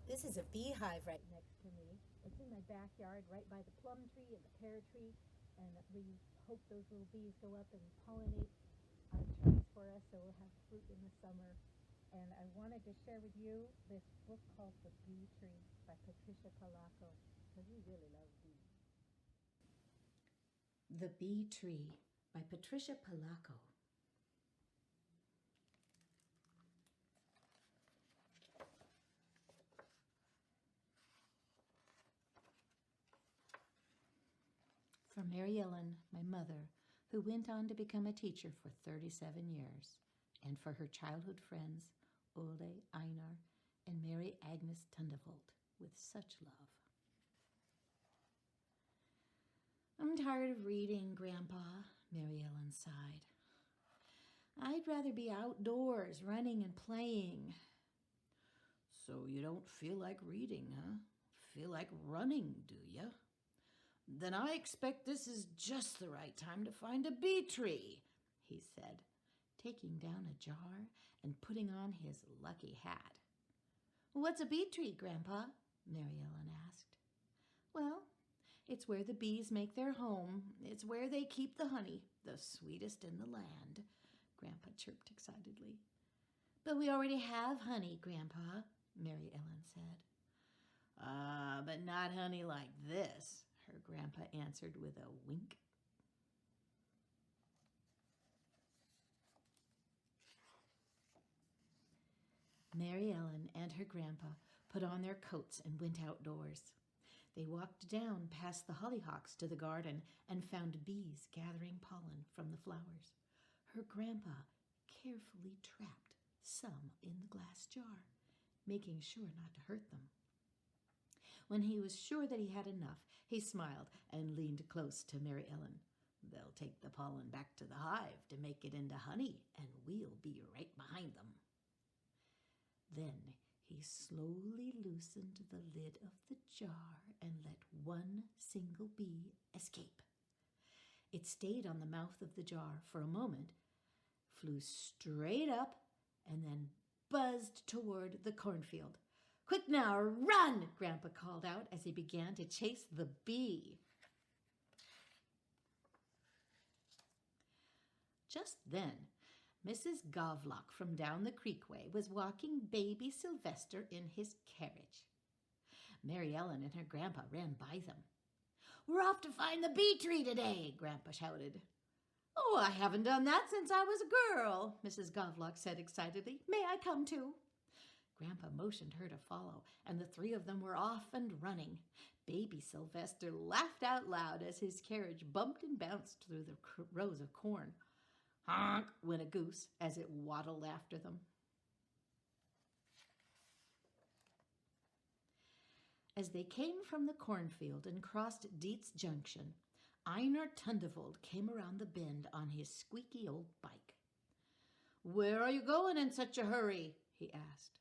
This is a beehive right next to me. It's in my backyard, right by the plum tree and the pear tree, and we hope those little bees go up and pollinate our trees for us so we'll have fruit in the summer. And I wanted to share with you this book called The Bee Tree by Patricia Palaco, because we really love bees. The Bee Tree by Patricia Palaco. For Mary Ellen, my mother, who went on to become a teacher for 37 years, and for her childhood friends, Ole, Einar, and Mary Agnes Tundevold, with such love. I'm tired of reading, Grandpa, Mary Ellen sighed. I'd rather be outdoors, running and playing. So you don't feel like reading, huh? Feel like running, do you? Then I expect this is just the right time to find a bee tree, he said, taking down a jar and putting on his lucky hat. What's a bee tree, Grandpa? Mary Ellen asked. Well, it's where the bees make their home. It's where they keep the honey, the sweetest in the land, Grandpa chirped excitedly. But we already have honey, Grandpa, Mary Ellen said. But not honey like this, her grandpa answered with a wink. Mary Ellen and her grandpa put on their coats and went outdoors. They walked down past the hollyhocks to the garden and found bees gathering pollen from the flowers. Her grandpa carefully trapped some in the glass jar, making sure not to hurt them. When he was sure that he had enough, he smiled and leaned close to Mary Ellen. They'll take the pollen back to the hive to make it into honey, and we'll be right behind them. Then he slowly loosened the lid of the jar and let one single bee escape. It stayed on the mouth of the jar for a moment, flew straight up, and then buzzed toward the cornfield. Quick now, run, Grandpa called out as he began to chase the bee. Just then, Mrs. Govlock from down the creekway was walking baby Sylvester in his carriage. Mary Ellen and her grandpa ran by them. We're off to find the bee tree today, Grandpa shouted. Oh, I haven't done that since I was a girl, Mrs. Govlock said excitedly. May I come too? Grandpa motioned her to follow, and the three of them were off and running. Baby Sylvester laughed out loud as his carriage bumped and bounced through the rows of corn. Honk, went a goose as it waddled after them. As they came from the cornfield and crossed Dietz Junction, Einar Tundevold came around the bend on his squeaky old bike. Where are you going in such a hurry? He asked.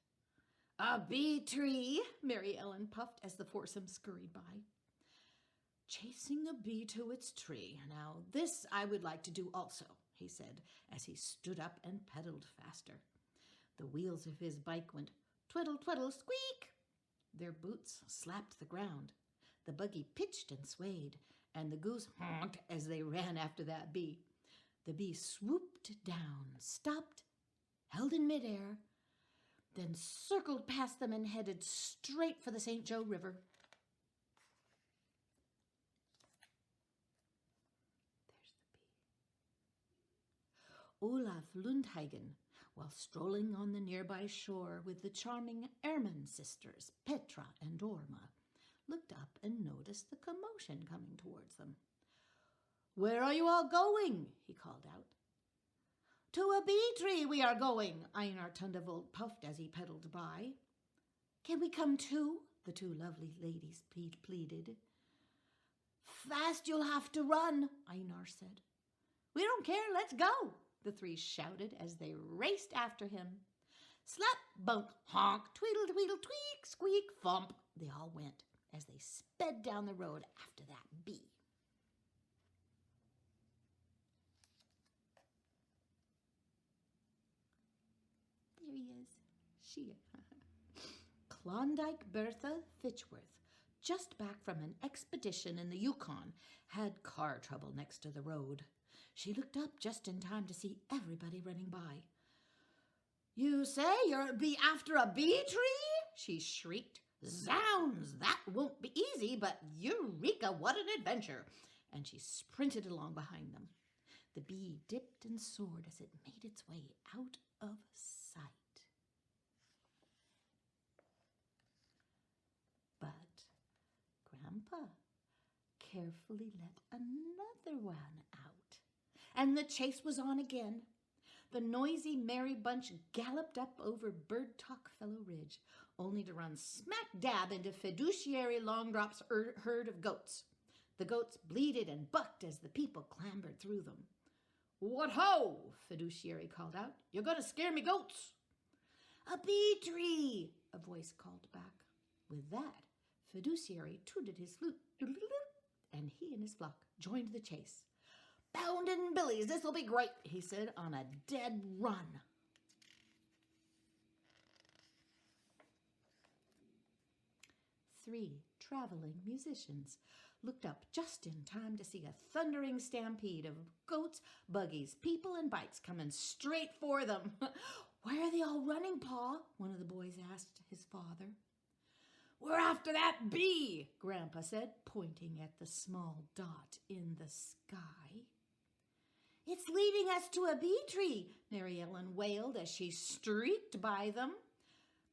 A bee tree, Mary Ellen puffed as the foursome scurried by. Chasing a bee to its tree. Now, this I would like to do also, he said as he stood up and pedaled faster. The wheels of his bike went twiddle, twiddle, squeak. Their boots slapped the ground. The buggy pitched and swayed, and the goose honked as they ran after that bee. The bee swooped down, stopped, held in midair, then circled past them and headed straight for the St. Joe River. There's the bee. Olaf Lundhagen, while strolling on the nearby shore with the charming Ehrman sisters, Petra and Dorma, looked up and noticed the commotion coming towards them. Where are you all going? He called out. To a bee tree we are going, Einar Tundevold puffed as he pedaled by. Can we come too? The two lovely ladies pleaded. Fast you'll have to run, Einar said. We don't care, let's go, the three shouted as they raced after him. Slap, bunk, honk, tweedle, tweedle, tweak, squeak, thump, they all went as they sped down the road after that bee. There he is. She Klondike Bertha Fitchworth, just back from an expedition in the Yukon, had car trouble next to the road. She looked up just in time to see everybody running by. "You say you'll be after a bee tree?" she shrieked. "Zounds, that won't be easy, but eureka, what an adventure!" And she sprinted along behind them. The bee dipped and soared as it made its way out of sight. But Grandpa carefully let another one out, and the chase was on again. The noisy merry bunch galloped up over Bird Talkfellow Ridge, only to run smack dab into Fiduciary Longdrop's herd of goats. The goats bleated and bucked as the people clambered through them. "What ho!" Fiduciary called out. "You're going to scare me goats." "A bee tree!" a voice called back. With that, Fiduciary tooted his flute, and he and his flock joined the chase. "Boundin' Billies, this'll be great," he said, on a dead run. Three traveling musicians looked up just in time to see a thundering stampede of goats, buggies, people, and bikes coming straight for them. "Why are they all running, Pa?" one of the boys asked his father. "We're after that bee," Grandpa said, pointing at the small dot in the sky. "It's leading us to a bee tree," Mary Ellen wailed as she streaked by them.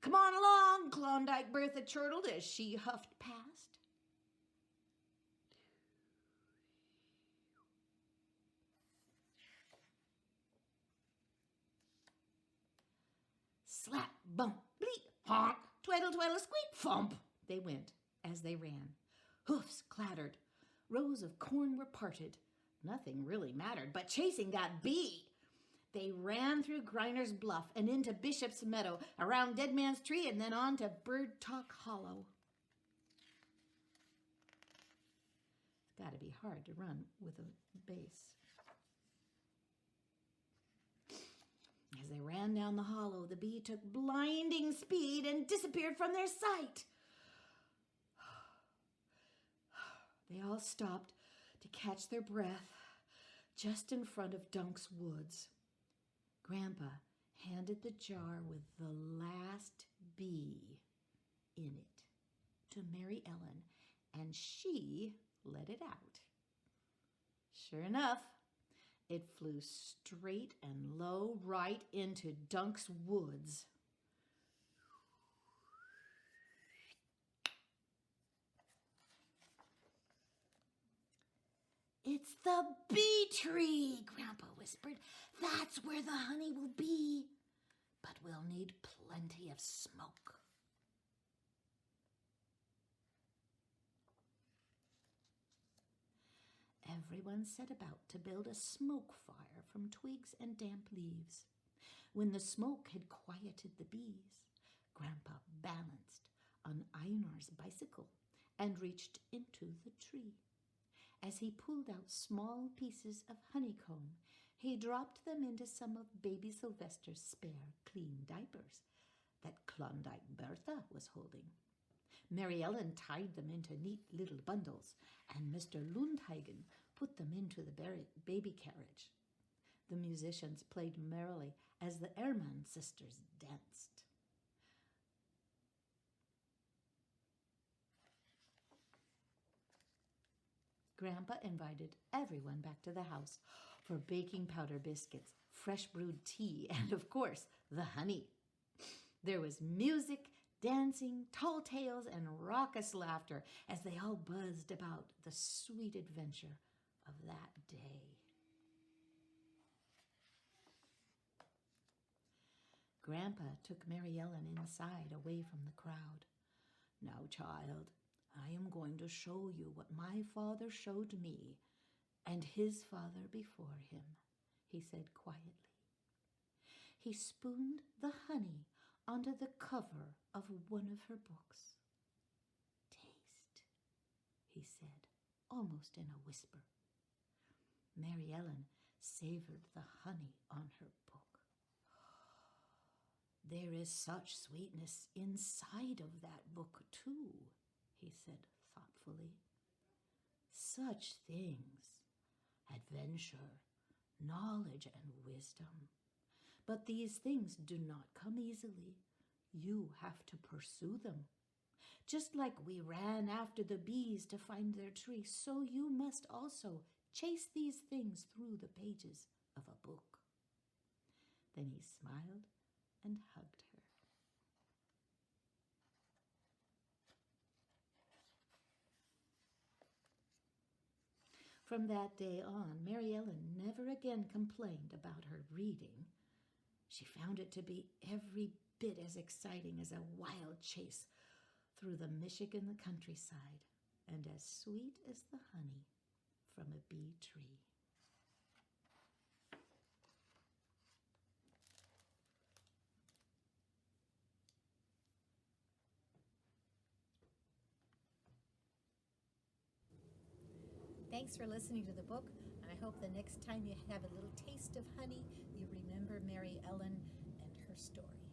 "Come on along," Klondike Bertha chortled as she huffed past. Slap, bump, bleep, honk, twaddle, twaddle, squeak, thump, they went as they ran. Hoofs clattered. Rows of corn were parted. Nothing really mattered but chasing that bee. They ran through Griner's Bluff and into Bishop's Meadow, around Dead Man's Tree, and then on to Bird Talk Hollow. It's got to be hard to run with a base. As they ran down the hollow, the bee took blinding speed and disappeared from their sight. They all stopped to catch their breath just in front of Dunk's woods. Grandpa handed the jar with the last bee in it to Mary Ellen, and she let it out. Sure enough, it flew straight and low right into Dunk's woods. "It's the bee tree," Grandpa whispered. "That's where the honey will be. But we'll need plenty of smoke." Everyone set about to build a smoke fire from twigs and damp leaves. When the smoke had quieted the bees, Grandpa balanced on Einar's bicycle and reached into the tree. As he pulled out small pieces of honeycomb, he dropped them into some of Baby Sylvester's spare clean diapers that Klondike Bertha was holding. Mary Ellen tied them into neat little bundles, and Mr. Lundhagen put them into the baby carriage. The musicians played merrily as the Ehrman sisters danced. Grandpa invited everyone back to the house for baking powder biscuits, fresh brewed tea, and, of course, the honey. There was music, dancing, tall tales, and raucous laughter as they all buzzed about the sweet adventure of that day. Grandpa took Mary Ellen inside away from the crowd. "Now, child, I am going to show you what my father showed me and his father before him," he said quietly. He spooned the honey onto the cover of one of her books. "Taste," he said, almost in a whisper. Mary Ellen savored the honey on her book. There is such sweetness inside of that book, too, he said thoughtfully. Such things, adventure, knowledge, and wisdom. But these things do not come easily. You have to pursue them. Just like we ran after the bees to find their tree, so you must also chase these things through the pages of a book. Then he smiled and hugged her. From that day on, Mary Ellen never again complained about her reading. She found it to be every bit as exciting as a wild chase through the Michigan countryside, and as sweet as the honey from a bee tree. Thanks for listening to the book, and I hope the next time you have a little taste of honey, you remember Mary Ellen and her story.